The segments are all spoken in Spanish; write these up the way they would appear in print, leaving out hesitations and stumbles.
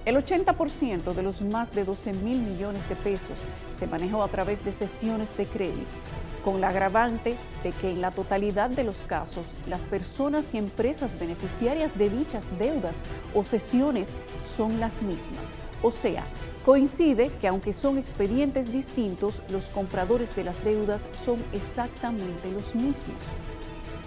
El 80% de los más de 12.000 millones de pesos se manejó a través de cesiones de crédito, con la agravante de que en la totalidad de los casos, las personas y empresas beneficiarias de dichas deudas o cesiones son las mismas. O sea, coincide que aunque son expedientes distintos, los compradores de las deudas son exactamente los mismos.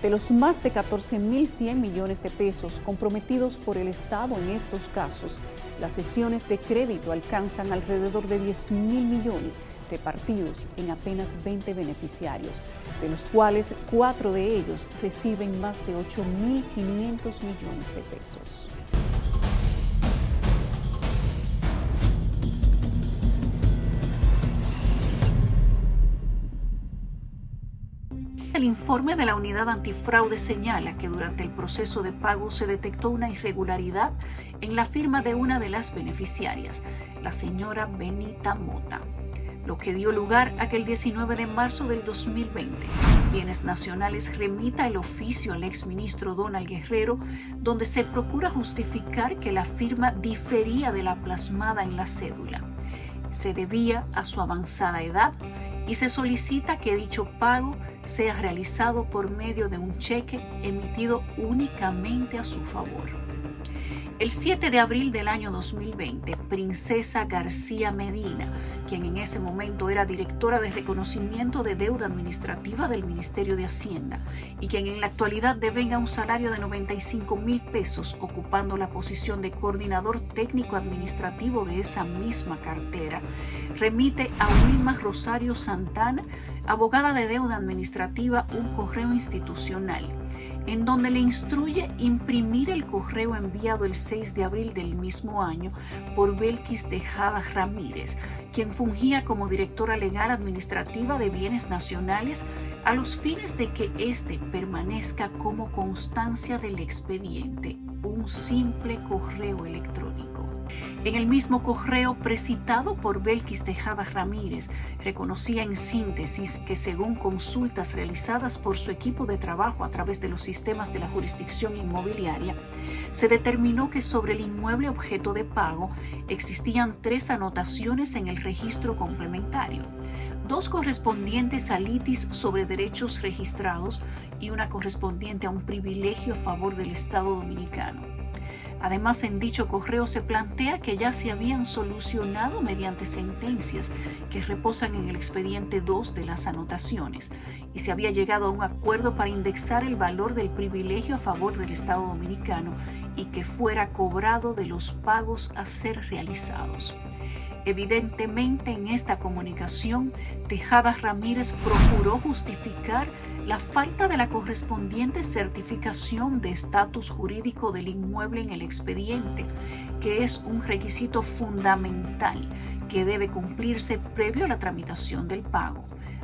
De los más de 14.100 millones de pesos comprometidos por el Estado en estos casos, las cesiones de crédito alcanzan alrededor de 10.000 millones repartidos en apenas 20 beneficiarios, de los cuales 4 de ellos reciben más de 8.500 millones de pesos. El informe de la Unidad Antifraude señala que durante el proceso de pago se detectó una irregularidad en la firma de una de las beneficiarias, la señora Benita Mota, lo que dio lugar a que el 19 de marzo del 2020, Bienes Nacionales remita el oficio al exministro Donald Guerrero, donde se procura justificar que la firma difería de la plasmada en la cédula. Se debía a su avanzada edad y se solicita que dicho pago sea realizado por medio de un cheque emitido únicamente a su favor. El 7 de abril del año 2020, Princesa García Medina, quien en ese momento era directora de reconocimiento de deuda administrativa del Ministerio de Hacienda y quien en la actualidad devenga un salario de 95.000 pesos ocupando la posición de coordinador técnico administrativo de esa misma cartera, remite a Wilma Rosario Santana, abogada de deuda administrativa, un correo institucional en donde le instruye imprimir el correo enviado el 6 de abril del mismo año por Belkis Tejada Ramírez, quien fungía como directora legal administrativa de Bienes Nacionales, a los fines de que éste permanezca como constancia del expediente, un simple correo electrónico. En el mismo correo precitado por Belkis Tejada Ramírez, reconocía en síntesis que según consultas realizadas por su equipo de trabajo a través de los sistemas de la jurisdicción inmobiliaria, se determinó que sobre el inmueble objeto de pago existían 3 anotaciones en el registro complementario, 2 correspondientes a litis sobre derechos registrados y una correspondiente a un privilegio a favor del Estado dominicano. Además, en dicho correo se plantea que ya se habían solucionado mediante sentencias que reposan en el expediente 2 de las anotaciones y se había llegado a un acuerdo para indexar el valor del privilegio a favor del Estado dominicano y que fuera cobrado de los pagos a ser realizados. Evidentemente, en esta comunicación, Tejada Ramírez procuró justificar la falta de la correspondiente certificación de estatus jurídico del inmueble en el expediente, que es un requisito fundamental que debe cumplirse previo a la tramitación del pago.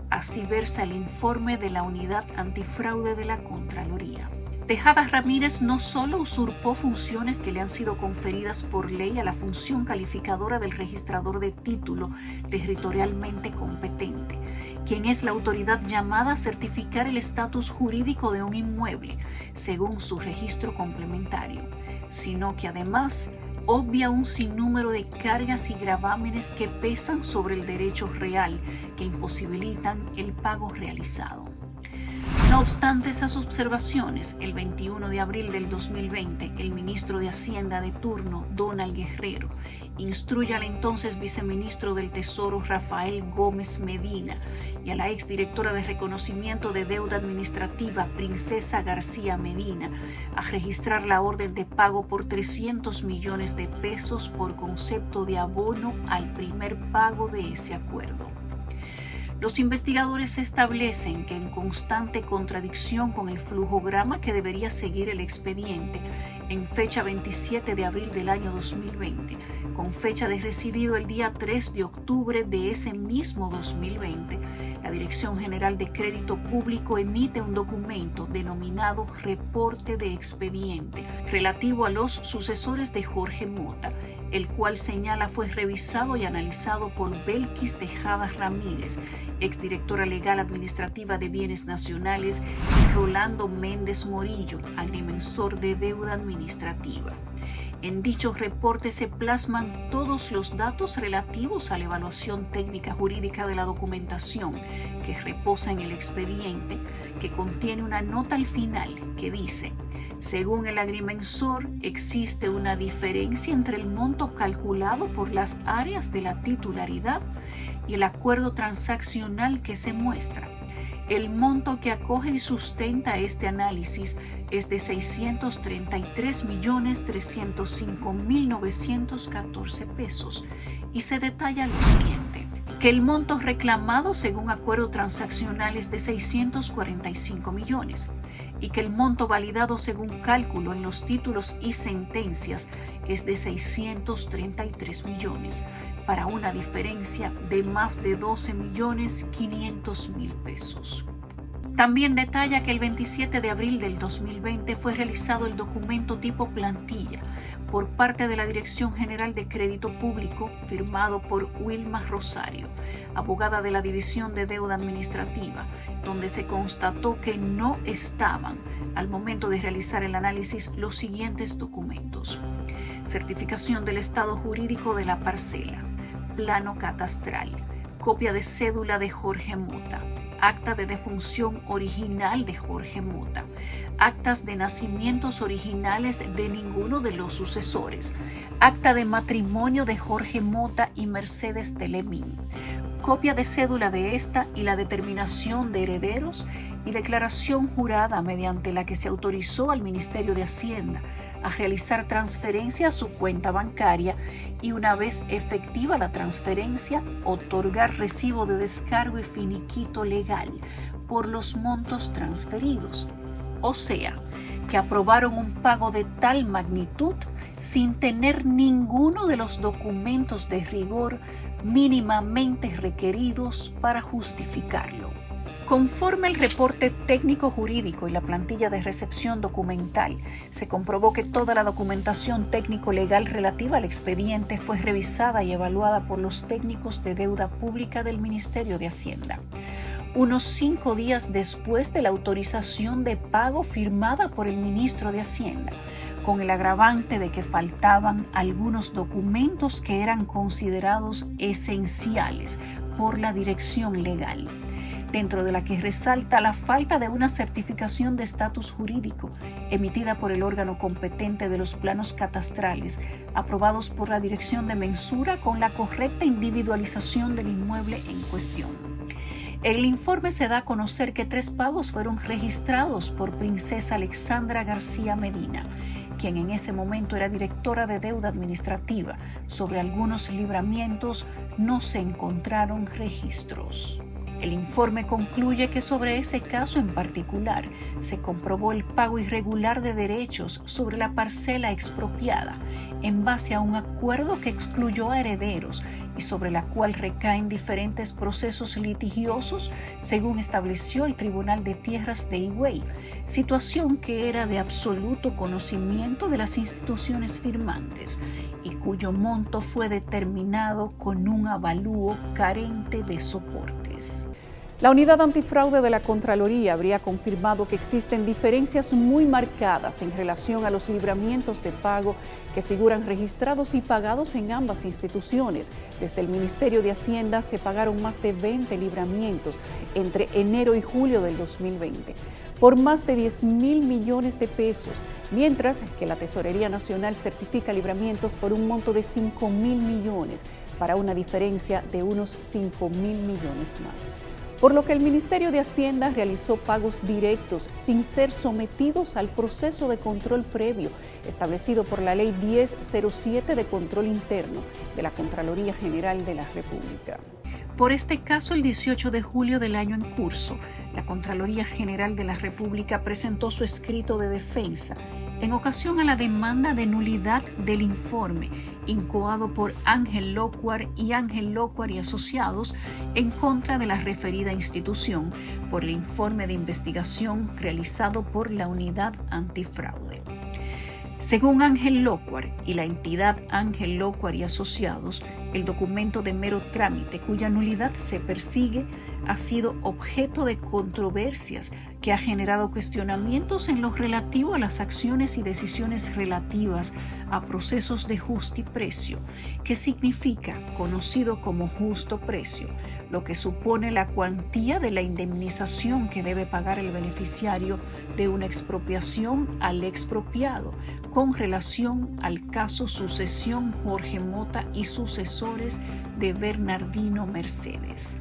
Así versa el informe de la Unidad Antifraude de la Contraloría. Tejada Ramírez no solo usurpó funciones que le han sido conferidas por ley a la función calificadora del registrador de título territorialmente competente, quien es la autoridad llamada a certificar el estatus jurídico de un inmueble según su registro complementario, sino que además obvia un sinnúmero de cargas y gravámenes que pesan sobre el derecho real que imposibilitan el pago realizado. No obstante esas observaciones, el 21 de abril del 2020, el ministro de Hacienda de turno, Donald Guerrero, instruye al entonces viceministro del Tesoro, Rafael Gómez Medina, y a la exdirectora de reconocimiento de deuda administrativa, Princesa García Medina, a registrar la orden de pago por 300 millones de pesos por concepto de abono al primer pago de ese acuerdo. Los investigadores establecen que en constante contradicción con el flujograma que debería seguir el expediente, en fecha 27 de abril del año 2020, con fecha de recibido el día 3 de octubre de ese mismo 2020, la Dirección General de Crédito Público emite un documento denominado Reporte de Expediente relativo a los sucesores de Jorge Mota, el cual señala fue revisado y analizado por Belkis Tejada Ramírez, exdirectora legal administrativa de Bienes Nacionales, y Rolando Méndez Morillo, agrimensor de deuda administrativa. En dicho reporte se plasman todos los datos relativos a la evaluación técnica jurídica de la documentación que reposa en el expediente, que contiene una nota al final que dice: según el agrimensor, existe una diferencia entre el monto calculado por las áreas de la titularidad y el acuerdo transaccional que se muestra. El monto que acoge y sustenta este análisis es de 633.305.914 pesos y se detalla lo siguiente: que el monto reclamado según acuerdo transaccional es de 645 millones y que el monto validado según cálculo en los títulos y sentencias es de 633 millones, para una diferencia de más de 12.500.000 pesos. También detalla que el 27 de abril del 2020 fue realizado el documento tipo plantilla por parte de la Dirección General de Crédito Público, firmado por Wilma Rosario, abogada de la División de Deuda Administrativa, donde se constató que no estaban, al momento de realizar el análisis, los siguientes documentos: certificación del estado jurídico de la parcela, plano catastral, copia de cédula de Jorge Mota, acta de defunción original de Jorge Mota, actas de nacimientos originales de ninguno de los sucesores, acta de matrimonio de Jorge Mota y Mercedes Telemín, copia de cédula de esta y la determinación de herederos, y declaración jurada mediante la que se autorizó al Ministerio de Hacienda a realizar transferencia a su cuenta bancaria y, una vez efectiva la transferencia, otorgar recibo de descargo y finiquito legal por los montos transferidos. O sea, que aprobaron un pago de tal magnitud sin tener ninguno de los documentos de rigor mínimamente requeridos para justificarlo. Conforme el reporte técnico jurídico y la plantilla de recepción documental, se comprobó que toda la documentación técnico-legal relativa al expediente fue revisada y evaluada por los técnicos de deuda pública del Ministerio de Hacienda. Unos 5 días después de la autorización de pago firmada por el ministro de Hacienda, con el agravante de que faltaban algunos documentos que eran considerados esenciales por la dirección legal, dentro de la que resalta la falta de una certificación de estatus jurídico emitida por el órgano competente de los planos catastrales aprobados por la Dirección de Mensura con la correcta individualización del inmueble en cuestión. En el informe se da a conocer que 3 pagos fueron registrados por Princesa Alexandra García Medina, quien en ese momento era directora de deuda administrativa. Sobre algunos libramientos no se encontraron registros. El informe concluye que sobre ese caso en particular se comprobó el pago irregular de derechos sobre la parcela expropiada en base a un acuerdo que excluyó a herederos y sobre la cual recaen diferentes procesos litigiosos, según estableció el Tribunal de Tierras de Higüey, situación que era de absoluto conocimiento de las instituciones firmantes y cuyo monto fue determinado con un avalúo carente de soportes. La Unidad Antifraude de la Contraloría habría confirmado que existen diferencias muy marcadas en relación a los libramientos de pago que figuran registrados y pagados en ambas instituciones. Desde el Ministerio de Hacienda se pagaron más de 20 libramientos entre enero y julio del 2020 por más de 10.000 millones de pesos, mientras que la Tesorería Nacional certifica libramientos por un monto de 5.000 millones, para una diferencia de unos 5.000 millones más. Por lo que el Ministerio de Hacienda realizó pagos directos sin ser sometidos al proceso de control previo establecido por la Ley 1007 de Control Interno de la Contraloría General de la República. Por este caso, el 18 de julio del año en curso, la Contraloría General de la República presentó su escrito de defensa en ocasión a la demanda de nulidad del informe incoado por Ángel Locuar y Asociados en contra de la referida institución por el informe de investigación realizado por la Unidad Antifraude. Según Ángel Locuar y la entidad Ángel Locuar y Asociados, El documento de mero trámite, cuya nulidad se persigue, ha sido objeto de controversias que ha generado cuestionamientos en lo relativo a las acciones y decisiones relativas a procesos de justiprecio, que significa conocido como justo precio, lo que supone la cuantía de la indemnización que debe pagar el beneficiario de una expropiación al expropiado, con relación al caso Sucesión Jorge Mota y sucesores de Bernardino Mercedes.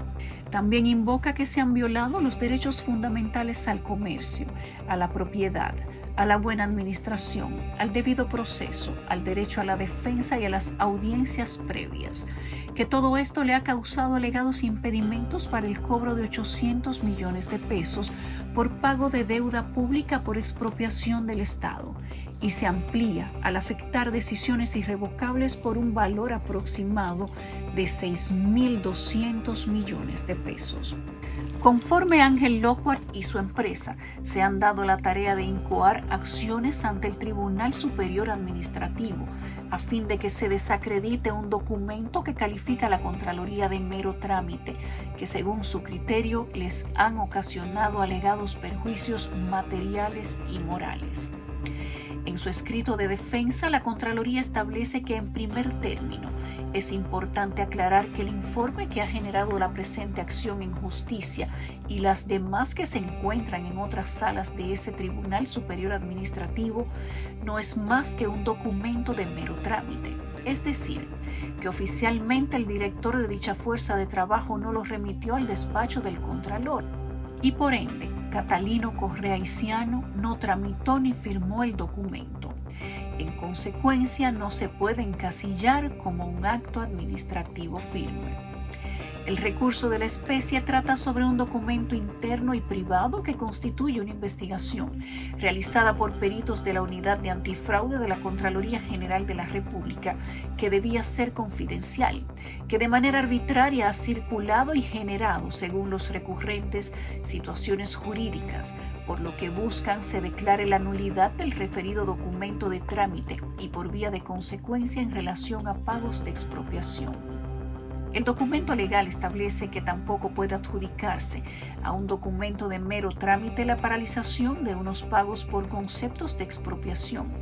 También invoca que se han violado los derechos fundamentales al comercio, a la propiedad, a la buena administración, al debido proceso, al derecho a la defensa y a las audiencias previas, que todo esto le ha causado alegados impedimentos para el cobro de 800 millones de pesos por pago de deuda pública por expropiación del Estado, y se amplía al afectar decisiones irrevocables por un valor aproximado de 6.200 millones de pesos. Conforme Ángel Lockhart y su empresa se han dado la tarea de incoar acciones ante el Tribunal Superior Administrativo a fin de que se desacredite un documento que califica a la Contraloría de mero trámite, que según su criterio les han ocasionado alegados perjuicios materiales y morales. En su escrito de defensa, la Contraloría establece que en primer término es importante aclarar que el informe que ha generado la presente acción en justicia y las demás que se encuentran en otras salas de ese Tribunal Superior Administrativo no es más que un documento de mero trámite. Es decir, que oficialmente el director de dicha fuerza de trabajo no lo remitió al despacho del Contralor y por ende Catalino Correa y Ciano no tramitó ni firmó el documento. En consecuencia, no se puede encasillar como un acto administrativo firme. El recurso de la especie trata sobre un documento interno y privado que constituye una investigación realizada por peritos de la Unidad de Antifraude de la Contraloría General de la República, que debía ser confidencial, que de manera arbitraria ha circulado y generado, según los recurrentes, situaciones jurídicas, por lo que buscan se declare la nulidad del referido documento de trámite y por vía de consecuencia en relación a pagos de expropiación. El documento legal establece que tampoco puede adjudicarse a un documento de mero trámite la paralización de unos pagos por conceptos de expropiación,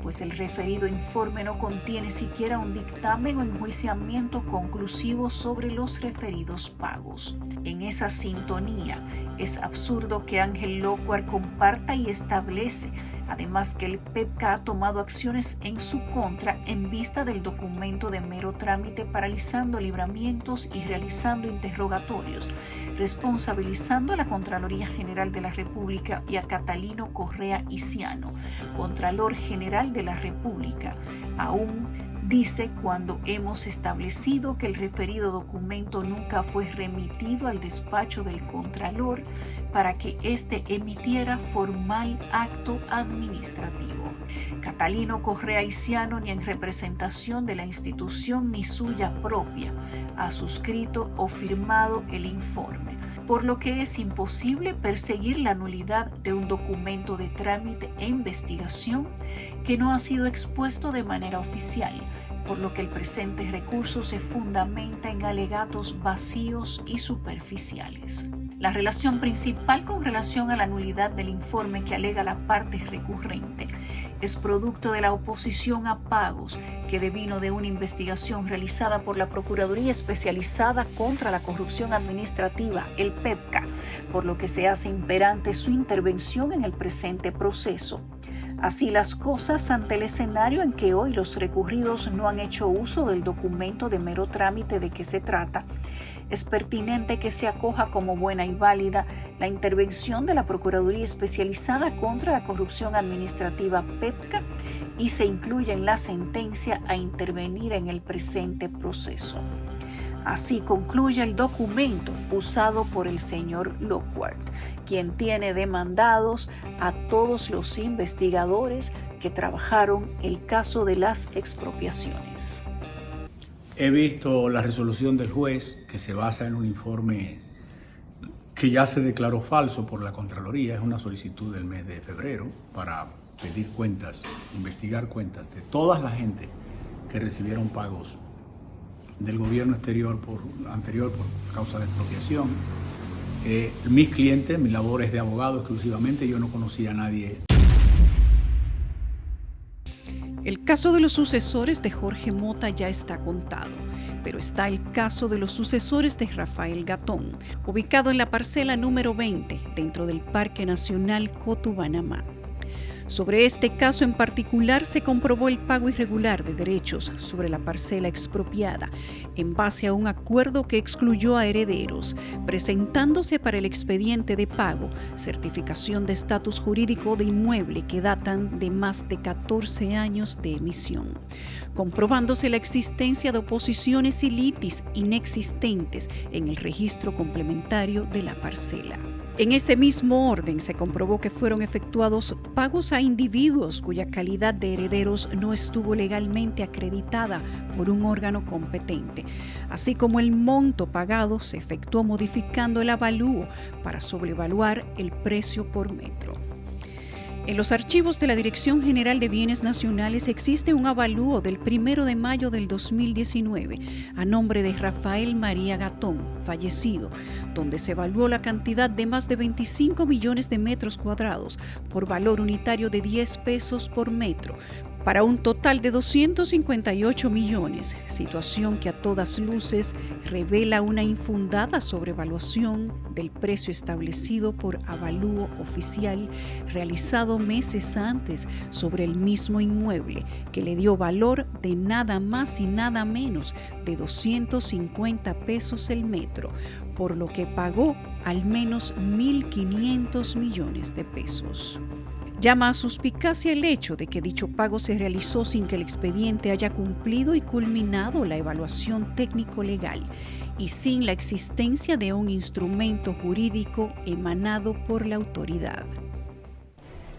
pues el referido informe no contiene siquiera un dictamen o enjuiciamiento conclusivo sobre los referidos pagos. En esa sintonía, es absurdo que Ángel Lockhart comparta y establece, además, que el PEPCA ha tomado acciones en su contra en vista del documento de mero trámite, paralizando libramientos y realizando interrogatorios, responsabilizando a la Contraloría General de la República y a Catalino Correa y Ciano, Contralor General de la República. Aún dice cuando hemos establecido que el referido documento nunca fue remitido al despacho del Contralor para que éste emitiera formal acto administrativo. Catalino Correa y Ciano, ni en representación de la institución ni suya propia, ha suscrito o firmado el informe, por lo que es imposible perseguir la nulidad de un documento de trámite e investigación que no ha sido expuesto de manera oficial, por lo que el presente recurso se fundamenta en alegatos vacíos y superficiales. La relación principal con relación a la nulidad del informe que alega la parte recurrente es producto de la oposición a pagos que devino de una investigación realizada por la Procuraduría Especializada contra la Corrupción Administrativa, el PEPCA, por lo que se hace imperante su intervención en el presente proceso. Así las cosas, ante el escenario en que hoy los recurridos no han hecho uso del documento de mero trámite de que se trata, es pertinente que se acoja como buena y válida la intervención de la Procuraduría Especializada contra la Corrupción Administrativa PEPCA y se incluya en la sentencia a intervenir en el presente proceso. Así concluye el documento usado por el señor Lockhart, quien tiene demandados a todos los investigadores que trabajaron el caso de las expropiaciones. He visto la resolución del juez que se basa en un informe que ya se declaró falso por la Contraloría. Es una solicitud del mes de febrero para pedir cuentas, investigar cuentas de toda la gente que recibieron pagos del gobierno anterior por causa de expropiación. Mis clientes, mi labor es de abogado exclusivamente, yo no conocía a nadie. El caso de los sucesores de Jorge Mota ya está contado, pero está el caso de los sucesores de Rafael Gatón, ubicado en la parcela número 20 dentro del Parque Nacional Cotubanamá. Sobre este caso en particular se comprobó el pago irregular de derechos sobre la parcela expropiada en base a un acuerdo que excluyó a herederos, presentándose para el expediente de pago certificación de estatus jurídico de inmueble que datan de más de 14 años de emisión, comprobándose la existencia de oposiciones y litis inexistentes en el registro complementario de la parcela. En ese mismo orden se comprobó que fueron efectuados pagos a individuos cuya calidad de herederos no estuvo legalmente acreditada por un órgano competente, así como el monto pagado se efectuó modificando el avalúo para sobrevaluar el precio por metro. En los archivos de la Dirección General de Bienes Nacionales existe un avalúo del 1 de mayo del 2019 a nombre de Rafael María Gatón, fallecido, donde se evaluó la cantidad de más de 25 millones de metros cuadrados por valor unitario de 10 pesos por metro, para un total de 258 millones, situación que a todas luces revela una infundada sobrevaluación del precio establecido por avalúo oficial realizado meses antes sobre el mismo inmueble, que le dio valor de nada más y nada menos de 250 pesos el metro, por lo que pagó al menos 1.500 millones de pesos. Llama a suspicacia el hecho de que dicho pago se realizó sin que el expediente haya cumplido y culminado la evaluación técnico-legal y sin la existencia de un instrumento jurídico emanado por la autoridad.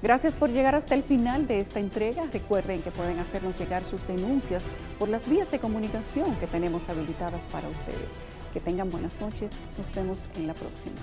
Gracias por llegar hasta el final de esta entrega. Recuerden que pueden hacernos llegar sus denuncias por las vías de comunicación que tenemos habilitadas para ustedes. Que tengan buenas noches. Nos vemos en la próxima.